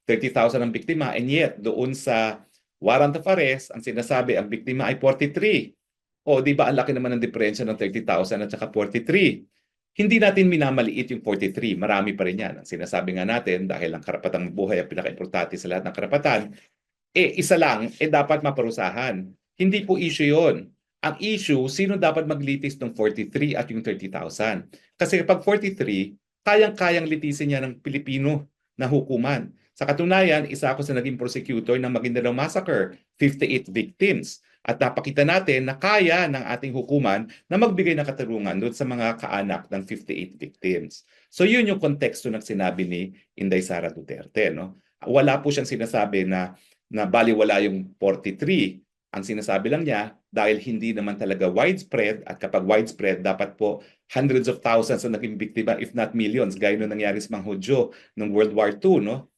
30,000 ang biktima, and yet doon sa warrant of arrest, ang sinasabi ang biktima ay 43. O di ba ang laki naman ng diferensya ng 30,000 at saka 43? Hindi natin minamaliit yung 43, marami pa rin yan. Ang sinasabi nga natin, dahil ang karapatang buhay ang pinaka-importante sa lahat ng karapatan, isa lang, dapat maparusahan. Hindi po issue yon. Ang issue, sino dapat maglitis ng 43 at yung 30,000? Kasi kapag 43, kayang-kayang litisin niya ng Pilipino na hukuman. Sa katunayan, isa ako sa naging prosecutor ng Maguindanao Massacre, 58 victims. At napakita natin na kaya ng ating hukuman na magbigay ng katarungan doon sa mga kaanak ng 58 victims. So yun yung konteksto ng sinabi ni Inday Sara Duterte. No? Wala po siyang sinasabi na baliwala yung 43. Ang sinasabi lang niya, dahil hindi naman talaga widespread, at kapag widespread, dapat po hundreds of thousands na naging biktima, if not millions, gaya nung nangyari sa mga Hudyo noong World War II, no?